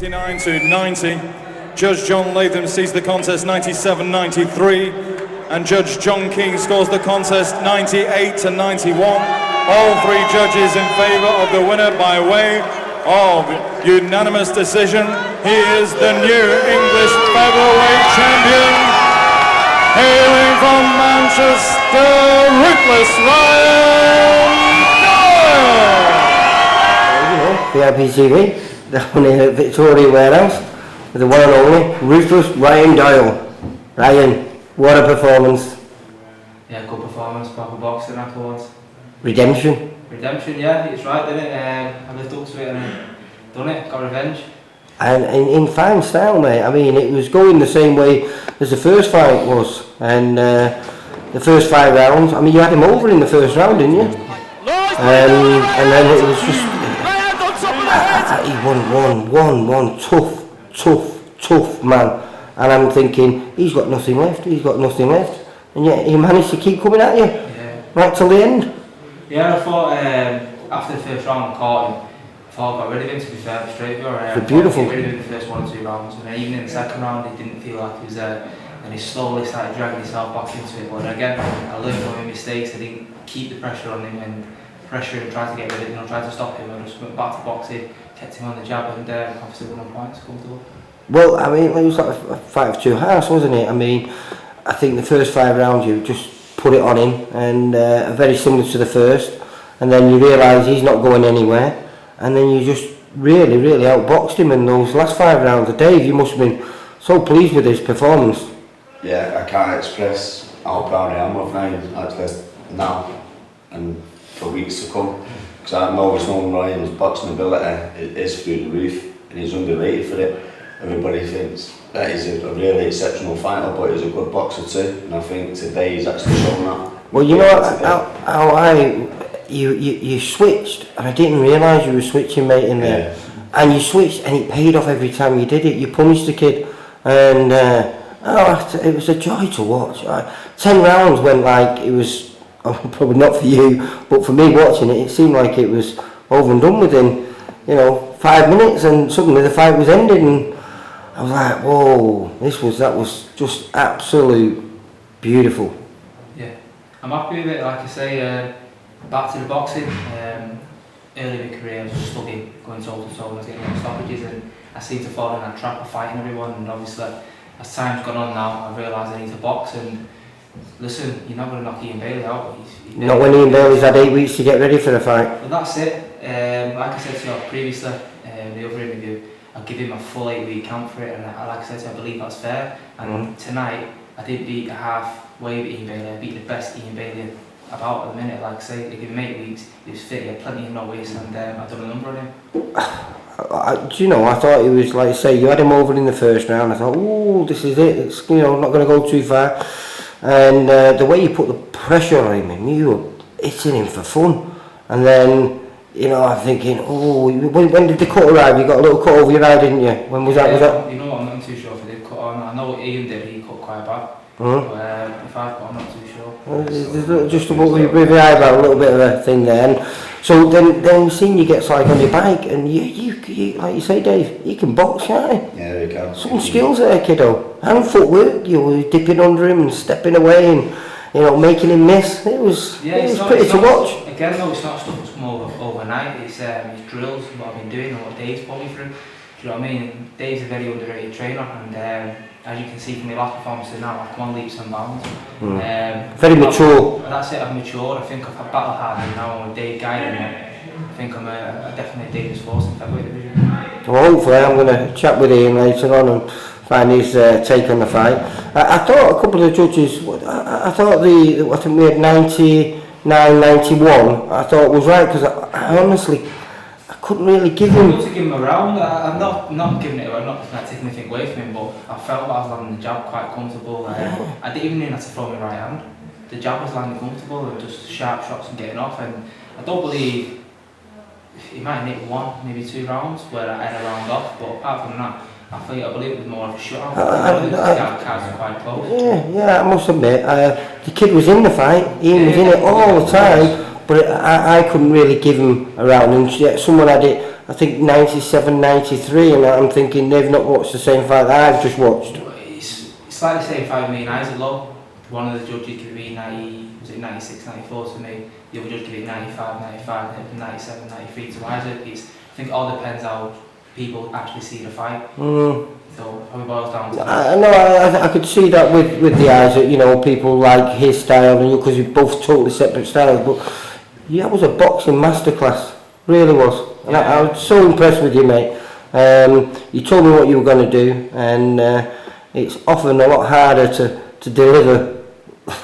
99 to 90. Judge John Latham sees the contest 97-93, and Judge John King scores the contest 98 to 91. All three judges in favour of the winner by way of unanimous decision. He is the new English featherweight champion, hailing from Manchester, Ruthless Ryan Doyle. VIPTV down here at Victoria Warehouse with the one and only Ruthless Ryan Doyle. Ryan, what a performance. Yeah, good performance, proper boxing afterwards. Redemption. Redemption, yeah, it's right, didn't it? I lived up to it and done it, got revenge. And in fine style, mate. I mean, it was going the same way as the first fight was. And the first 5 rounds, I mean, you had him over in the first round, didn't you? And then it was just... he won one tough man. And I'm thinking, he's got nothing left. And yet he managed to keep coming at you. Yeah. Right till the end. Yeah, I thought after the first round I caught him. I thought I got rid of him, to be fair, straight away. Beautiful. I got rid of him in the first 1 or 2 rounds, and then even in the second round he didn't feel like he was there, and he slowly started dragging himself back into it. But again, I learned from my mistakes. I didn't keep the pressure on him and tried to get rid of him, tried to stop him. I just went back to boxing, kept him on the jab, and obviously won on points, comfortable. Well, I mean, it was like a fight of 2 halves, wasn't it? I mean, I think the first 5 rounds you just put it on him, and very similar to the first, and then you realise he's not going anywhere, and then you just really outboxed him in those last 5 rounds. Dave, you must have been so pleased with his performance. Yeah, I can't express how proud I am of Ryan, actually, now and for weeks to come, because I've always known Ryan's boxing ability is through the roof, and he's underrated for it. Everybody thinks that he's a really exceptional fighter, but he's a good boxer too, and I think today he's actually shown that. Well, you know you switched, and I didn't realise you were switching, mate, in there. Yeah. And you switched, and it paid off every time you did it. You punished the kid, and it was a joy to watch. 10 rounds went like it was, probably not for you, but for me watching it, it seemed like it was over and done within, 5 minutes, and suddenly the fight was ended, and I was like, whoa, that was just absolute beautiful. Yeah, I'm happy with it. Like I say, back to the boxing. Early in my career I was just slugging, going toe to toe, and I was getting no stoppages, and I seemed to fall in that trap of fighting everyone. And obviously, as time's gone on now, I realise I need to box. And listen, you're not going to knock Ian Bailey out. Not when Ian Bailey's had 8 weeks to get ready for the fight. But that's it. Like I said to you previously, the other interview, I'll give him a full 8-week count for it, and like I said to you, I believe that's fair. And tonight, I didn't beat a halfway with Ian Bailey. I beat the best Ian Bailey about at the minute. Like I say, I give him 8 weeks. He was fit, he had plenty of noise, and I've done a number on him. Do you know, I thought he was, like I say, you had him over in the first round. I thought, oh, this is it. It's not going to go too far. And the way you put the pressure on him, you were hitting him for fun. And then, I'm thinking, oh, when did the cut arrive? You got a little cut over your eye, didn't you? When was that? Was that? You know what, I'm not too sure if he did cut on. I know what Ian did, he cut quite bad. Mm-hmm. But if I cut, I'm not too sure. There's just with your eyebrow, a little bit of a thing there. And so then seeing you get like on your bike, and you like you say, Dave, you can box, can't you? Yeah, you can. Some skills there, kiddo. And footwork, you were dipping under him and stepping away and making him miss. It was pretty to watch. Again, though, it's not stuff that's come overnight. It's drills, what I've been doing, and what Dave's put me through. Do you know what I mean? Dave's a very underrated trainer, and as you can see from my last performances now, I've come on leaps and bounds. Very mature. That's it, I've matured. I think I've battled hard now, and with Dave guiding me, I think I'm definitely a dangerous force in the featherweight division. Well, hopefully I'm going to chat with Ian later on and find his take on the fight. I thought a couple of the judges, I thought I think we had 99, 91, I thought was right, because I honestly, I couldn't really give him... I to give him a round. I'm not giving it away, I'm not taking anything away from him, but I felt that I was landing the jab quite comfortable. I didn't even have to throw my right hand. The jab was landing comfortable and just sharp shots and getting off, and I don't believe he might have hit 1, maybe 2 rounds where I had a round off, but apart from that, I believe it was more of a shutout. I think the cards were quite close. Yeah, I must admit, the kid was in the fight, Ian was in it all the time, but I couldn't really give him a round, and yet someone had it I think 97, 93, and I'm thinking they've not watched the same fight that I've just watched. It's like the same fight with me and Isaac Lowe. One of the judges gave it 96, 94 to me. The other judge gave it 95, 95, 97, 93 to Isaac. I think it all depends how people actually see the fight. So probably boils down to that. I could see that with the Isaac, you know, people like his style, and because you're both totally separate styles, but yeah, it was a boxing masterclass, really was. And I was so impressed with you, mate. You told me what you were going to do, and it's often a lot harder to deliver,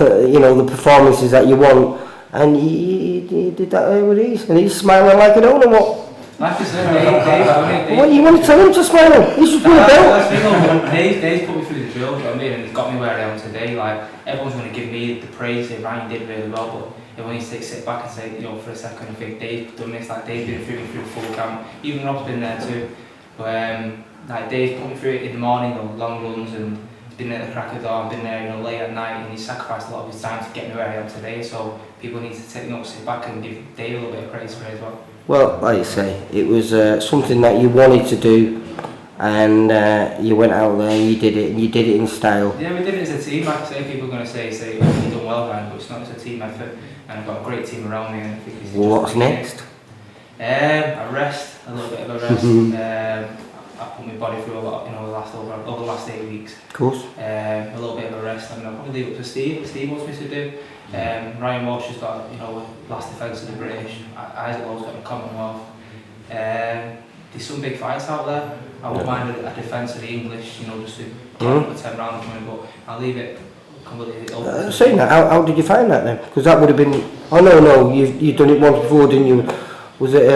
you know, the performances that you want, and you did that with ease, and he's smiling like I don't know what. Like I said, Dave, What you want to tell him to smile? He's just put a belt. Dave's put me through the drill, you know what I mean, and he's got me where I am today. Like, everyone's going to give me the praise, say, Ryan did really well, but everyone needs to sit back and say, you know, for a second, I think Dave's done this, like Dave did it through full camp, even Rob's been there too. But like Dave put me through it in the morning, on long runs, and he's been there at the crack of dawn, been there, you know, late at night, and he's sacrificed a lot of his time to get me where I am today. So people need to take, you know, sit back and give Dave a little bit of praise for it as well. Well, like you say, it was something that you wanted to do, and you went out there and you did it, and you did it in style. Yeah, we did it as a team. Like I say, people are going to say oh, you've done well, Ryan, but it's not. It's a team effort, and I've got a great team around me. And I think it's What's next? A rest, a little bit of a rest. I put my body through a lot, you know, over the last 8 weeks. Of course. A little bit of a rest, and I'll probably leave it to Steve. What Steve wants me to do. Ryan Walsh has got, you know, last defence of the British. Isaac Lowe's got the Commonwealth. There's some big fights out there. I wouldn't mind a defence of the English, you know, just to get up for 10 rounds coming, but I'll leave it completely open. Saying that, how did you find that then? Because that would have been. Oh no, you've done it once before, didn't you? Was it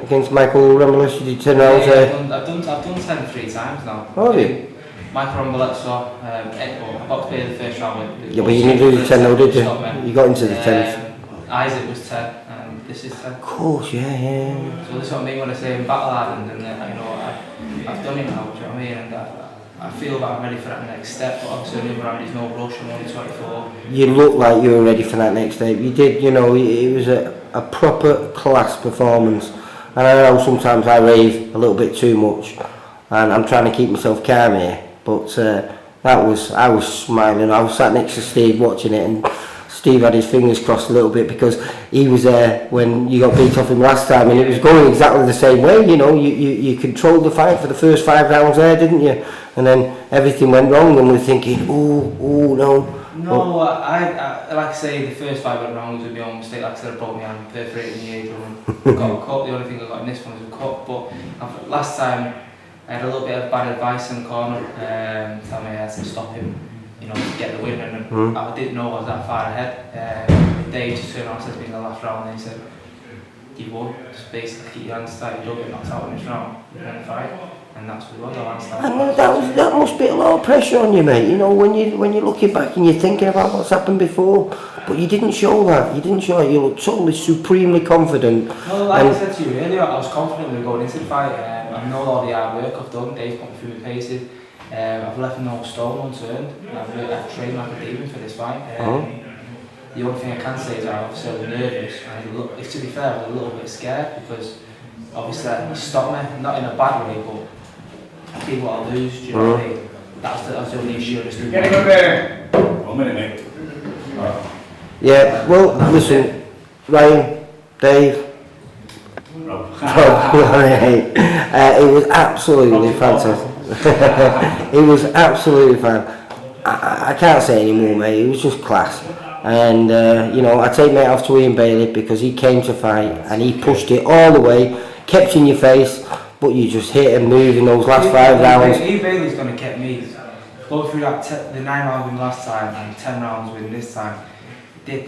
against Michael Remoulas? You did 10 rounds there? I've done 10 3 times now. Oh, have you? Michael Remoulas, I'm about to play the first round with. Yeah, but you didn't do the 10 though, did you? You got into the 10s. Isaac was 10, and this is 10. Of course, yeah. So this is what I mean when I say I'm battle hardened, and you know, I've done it now, do you know what I mean? And I feel that I'm ready for that next step, but obviously on the other hand, there's no rush, I'm only 24. You look like you were ready for that next step. You did, you know, it was a proper class performance. And I know sometimes I rave a little bit too much, and I'm trying to keep myself calm here, but I was smiling. I was sat next to Steve watching it, and Steve had his fingers crossed a little bit because he was there when you got beat off him last time, and it was going exactly the same way. You know, you controlled the fight for the first 5 rounds there, didn't you? And then everything went wrong, and we're thinking, oh no. No, I like I say, the first 5 went wrong was my own mistake. Like I said, I broke my hand, perforated the eardrum, got a cut. The only thing I got in this one was a cut. But last time I had a little bit of bad advice in the corner, telling me I had to stop him, you know, to get the win. And I didn't know I was that far ahead. Dave just turned around and said to me in the last round, and he said, "You won. Just basically keep your hands tight. You don't get knocked out in this round. You win the fight." And that's what it was. That must be a lot of pressure on you, mate. You know, when you're looking back and you're thinking about what's happened before, but you didn't show that. You didn't show it. You looked totally supremely confident. No, like I said to you earlier, I was confident we were going into the fight. I know all the hard work I've done. Dave's put me through my paces. I've left no stone unturned. I've trained like a demon for this fight. The only thing I can say is I obviously was nervous. And to be fair, I was a little bit scared because obviously he stopped me, not in a bad way, but I did what I lose, do you know what I mean? That's the only issue. Get him up there! 1 minute, mate. Yeah, well, listen, Ryan, Dave, Rob, it was absolutely fantastic. It was absolutely fun. I can't say any more, mate. It was just class. And, you know, I take my hat off to Ian Bailey because he came to fight and he pushed it all the way, kept in your face, but you just hit and move in those last 5 rounds. Ian Bailey's going to keep me. Go through the 9 rounds win last time and 10 rounds win this time. He's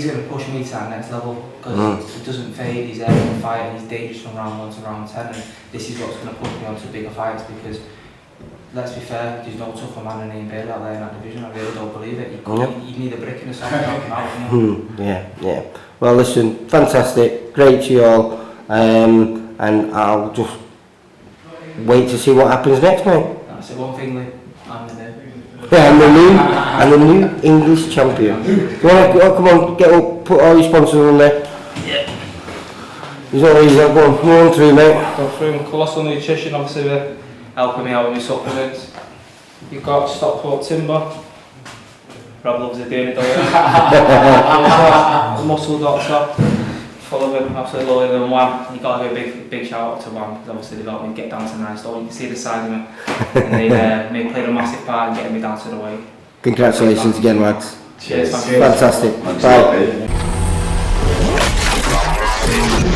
going to push me to that next level because it doesn't fade, he's there in the fight and he's dangerous from round 1 to round 10, and this is what's going to push me on to bigger fights because, let's be fair, there's no tougher man than Ian Bailey out there in that division. I really don't believe it. You need a brick in the socket to knock him out, you know? Yeah. Well, listen, fantastic, great to you all, and I'll just wait to see what happens next, mate. That's it, one thing, Lee. I'm the new. Yeah, and the new English champion. You want to come on, get up, put all your sponsors on there. Yeah. He's always going through, mate. Go through Colossal Nutrition, obviously they're helping me out with my supplements. You've got Stockport Timber. Rob loves it doing it, Doyle. Muscle Doctor. Follow him, absolutely lower than Wham. You got to give a big shout out to Wham, because obviously they've helped me get down to 9 stone. You can see the size of me. And they played a massive part in getting me down to the weight. Congratulations again, lads. Cheers, Fantastic. Thanks a Bye. lot, mate.